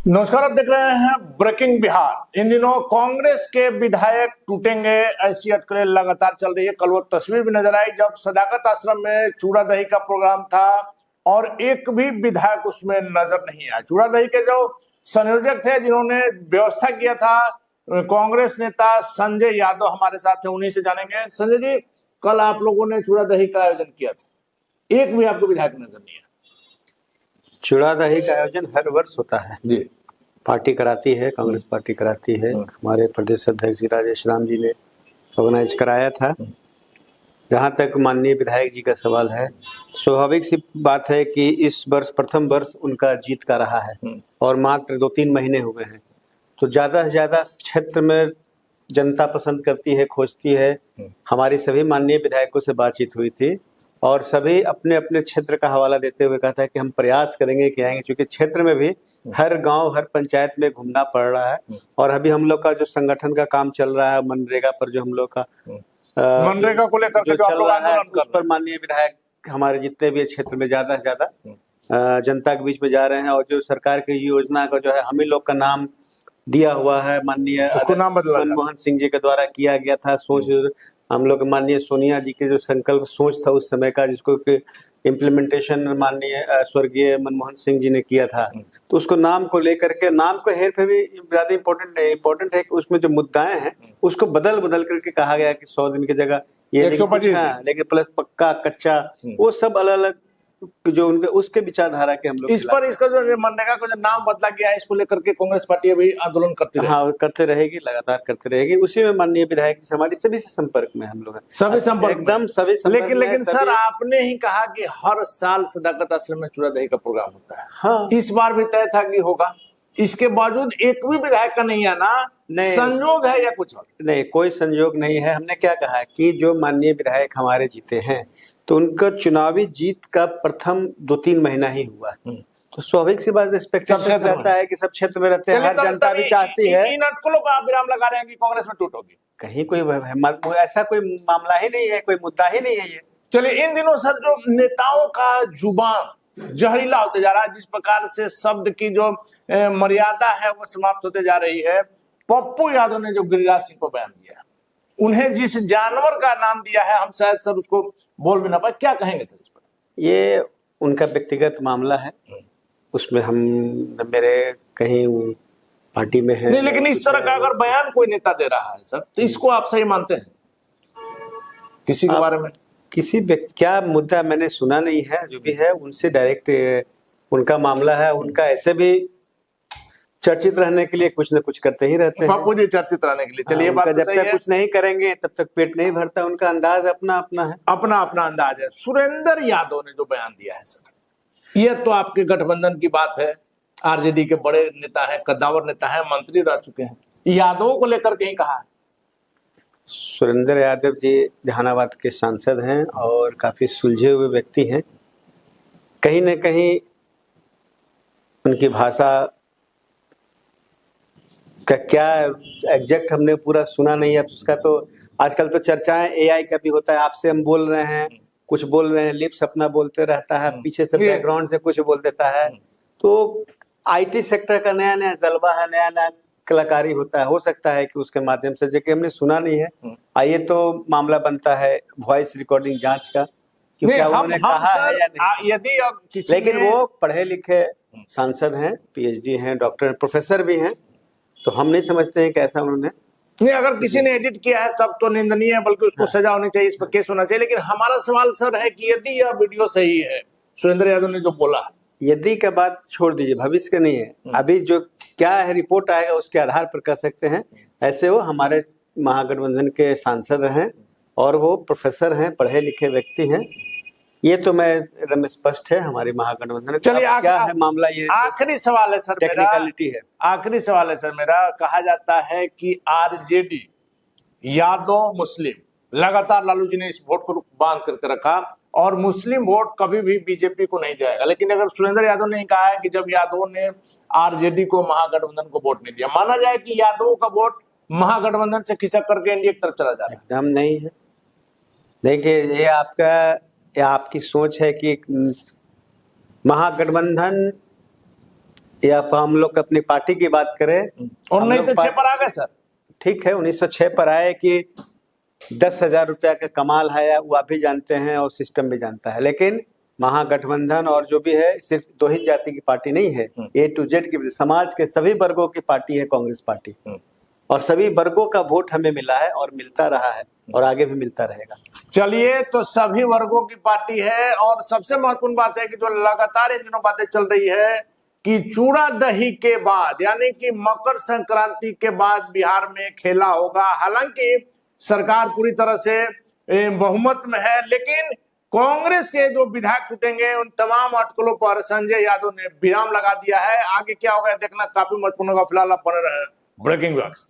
नमस्कार, आप देख रहे हैं ब्रेकिंग बिहार। इन दिनों कांग्रेस के विधायक टूटेंगे ऐसी अटकलें लगातार चल रही है। कल वो तस्वीर भी नजर आई जब सदाकत आश्रम में चूड़ा दही का प्रोग्राम था और एक भी विधायक उसमें नजर नहीं आया। चूड़ा दही के जो संयोजक थे, जिन्होंने व्यवस्था किया था, कांग्रेस नेता संजय यादव हमारे साथ थे, उन्हीं से जानेंगे। संजय जी, कल आप लोगों ने चूड़ा दही का आयोजन किया था, एक भी आपको विधायक नजर नहीं आया। चूड़ा दही का आयोजन हर वर्ष होता है जी, पार्टी कराती है, कांग्रेस पार्टी कराती है। हमारे प्रदेश अध्यक्ष जी राजेश राम जी ने ऑर्गेनाइज कराया था। जहां तक माननीय विधायक जी का सवाल है, स्वाभाविक सी बात है कि इस वर्ष प्रथम वर्ष उनका जीत का रहा है और मात्र 2-3 महीने हुए हैं, तो ज्यादा से ज्यादा क्षेत्र में जनता पसंद करती है, खोजती है। हमारी सभी माननीय विधायकों से बातचीत हुई थी और सभी अपने अपने क्षेत्र का हवाला देते हुए कहा था कि हम प्रयास करेंगे कि आएंगे, क्योंकि क्षेत्र में भी हर गांव हर पंचायत में घूमना पड़ रहा है। और अभी हम लोग का जो संगठन का काम चल रहा है, मनरेगा पर जो हम लोग का मनरेगा को लेकर के जो आप लोग आंदोलन कर उस पर माननीय विधायक हमारे जितने भी क्षेत्र में ज्यादा से ज्यादा जनता के बीच में जा रहे हैं। और जो सरकार की योजना का जो है हम ही लोग का नाम दिया हुआ है, माननीय उसको नाम बदला मनमोहन सिंह जी के द्वारा किया गया था। सोच हम लोग माननीय सोनिया जी के जो संकल्प सोच था उस समय का, जिसको इम्प्लीमेंटेशन माननीय स्वर्गीय मनमोहन सिंह जी ने किया था, तो उसको नाम को लेकर के, नाम को हेर फेर भी ज्यादा इम्पोर्टेंट है कि उसमें जो मुद्दाएं हैं उसको बदल बदल करके कहा गया कि 100 दिन की जगह ये 125 लेकिन प्लस पक्का कच्चा, वो सब अलग अलग जो उनके उसके विचारधारा के हम लोग इस पर इसका जो मनरेगा का जो नाम बदला गया है, इसको लेकर के कांग्रेस पार्टी अभी आंदोलन करती रहेगी। हाँ, करते रहेगी, लगातार करते रहेगी। उसी में माननीय विधायक जी हमारी सभी से संपर्क में हम लोग हैं, सभी संपर्क एकदम सभी संपर्क में। लेकिन सर, आपने ही कहा कि हर साल सदाकत आश्रम में चूड़ा दही का प्रोग्राम होता है। हाँ, इस बार भी तय था कि होगा, इसके बावजूद एक भी विधायक का नहीं आना संयोग है या कुछ और? नहीं, कोई संयोग नहीं है। हमने क्या कहा कि जो माननीय विधायक हमारे जीते हैं तो उनका चुनावी जीत का प्रथम 2-3 महीना ही हुआ, तो स्वाभाविक सी बात एक्सपेक्टेशन रहता है कि सब क्षेत्र में रहते हैं, हर जनता भी चाहती है। इन अटकलों पर आप विराम लगा रहे हैं कि कांग्रेस में टूट होगी? कहीं कोई ऐसा कोई मामला ही नहीं है, कोई मुद्दा ही नहीं है ये। चलिए, इन दिनों सर जो नेताओं का जुबान जहरीला होते जा रहा है, जिस प्रकार से शब्द की जो मर्यादा है वो समाप्त होते जा रही है। पप्पू यादव ने जो गिरिराज सिंह को बयान दिया, उन्हें जिस जानवर का नाम दिया है, हम शायद सर उसको बोल भी ना पाए, क्या कहेंगे सर इस पर? ये उनका व्यक्तिगत मामला है, उसमें हम मेरे कहीं पार्टी में है नहीं, लेकिन इस तरह का अगर बयान कोई नेता दे रहा है सर, तो इसको आप सही मानते हैं? किसी के बारे में किसी व्यक्ति क्या मुद्दा मैंने सुना नहीं है, जो भी है उनसे डायरेक्ट उनका मामला है। उनका ऐसे भी चर्चित रहने के लिए कुछ न कुछ करते ही रहते हैं। पप्पू जी चर्चित रहने के लिए, चलिए बात जब तक कुछ नहीं करेंगे तब तक पेट नहीं भरता। उनका अंदाज अपना अपना है, अपना अपना अंदाज है। सुरेंद्र यादव ने जो बयान दिया है सर, ये तो आपके गठबंधन की बात है। आरजेडी के बड़े नेता है, कद्दावर नेता है, मंत्री रह चुके हैं, यादवों को लेकर के ही कहा है। सुरेंद्र यादव जी जहानाबाद के सांसद हैं और काफी सुलझे हुए व्यक्ति हैं। कहीं न कहीं उनकी भाषा का क्या एग्जैक्ट हमने पूरा सुना नहीं है। उसका तो आजकल तो चर्चाएं एआई का भी होता है, आपसे हम बोल रहे हैं, कुछ बोल रहे हैं, लिप्स अपना बोलते रहता है, पीछे से बैकग्राउंड से कुछ बोल देता है। तो आईटी सेक्टर का नया नया जलवा है, नया नया कलाकारी होता है। हो सकता है कि उसके माध्यम से, जो कि हमने सुना नहीं है। आइए तो मामला बनता है वॉइस रिकॉर्डिंग जांच का, कि क्या उन्होंने कहा है या नहीं। यदि अब लेकिन वो पढ़े लिखे सांसद हैं, पीएचडी हैं, डॉक्टर, प्रोफेसर भी हैं, तो हम नहीं समझते हैं कि ऐसा उन्होंने नहीं। अगर किसी ने एडिट किया है तब तो निंदनीय है, बल्कि उसको सजा होनी चाहिए, इस पर केस होना चाहिए। लेकिन हमारा सवाल सर है कि यदि यह वीडियो सही है, सुरेंद्र यादव ने जो बोला, यदि का बात छोड़ दीजिए, भविष्य का नहीं है, अभी जो क्या है रिपोर्ट आएगा उसके आधार पर कर सकते हैं। ऐसे वो हमारे महागठबंधन के सांसद हैं और वो प्रोफेसर हैं, पढ़े लिखे व्यक्ति हैं। ये तो मैं एकदम स्पष्ट है हमारी महागठबंधन। चलिए, क्या है मामला, ये आखिरी सवाल है सर, टेक्निकलिटी है। आखिरी सवाल है सर मेरा। कहा जाता है कि आरजेडी, यादव, मुस्लिम, लगातार लालू जी ने इस वोट को बांध करके रखा और मुस्लिम वोट कभी भी बीजेपी को नहीं जाएगा। लेकिन अगर सुरेंद्र यादव ने कहा है कि जब यादवों ने आरजेडी को, महागठबंधन को वोट नहीं दिया, माना जाए कि यादवों का वोट महागठबंधन से खिसक करके एनडीए की तरफ चला जा रहा है? एकदम नहीं है। देखिए, ये आपकी सोच है कि महागठबंधन या हम लोग अपनी पार्टी की बात करें, 1906 पर आ गए सर। ठीक है, 1906 पर आए कि 10,000 रुपया का कमाल है, वो आप भी जानते हैं और सिस्टम भी जानता है। लेकिन महागठबंधन और जो भी है, सिर्फ दो ही जाति की पार्टी नहीं है, A to Z की समाज के सभी वर्गों की पार्टी है कांग्रेस पार्टी, और सभी वर्गों का वोट हमें मिला है और मिलता रहा है और आगे भी मिलता रहेगा। चलिए, तो सभी वर्गों की पार्टी है, और सबसे महत्वपूर्ण बात है कि जो लगातार इन दिनों बातें चल रही है कि चूड़ा दही के बाद, यानी कि मकर संक्रांति के बाद बिहार में खेला होगा। हालांकि सरकार पूरी तरह से बहुमत में है, लेकिन कांग्रेस के जो विधायक छूटेंगे उन तमाम अटकलों पर संजय यादव ने विराम लगा दिया है। आगे क्या होगा देखना काफी महत्वपूर्ण होगा। फिलहाल आप बने रहे ब्रेकिंग न्यूज।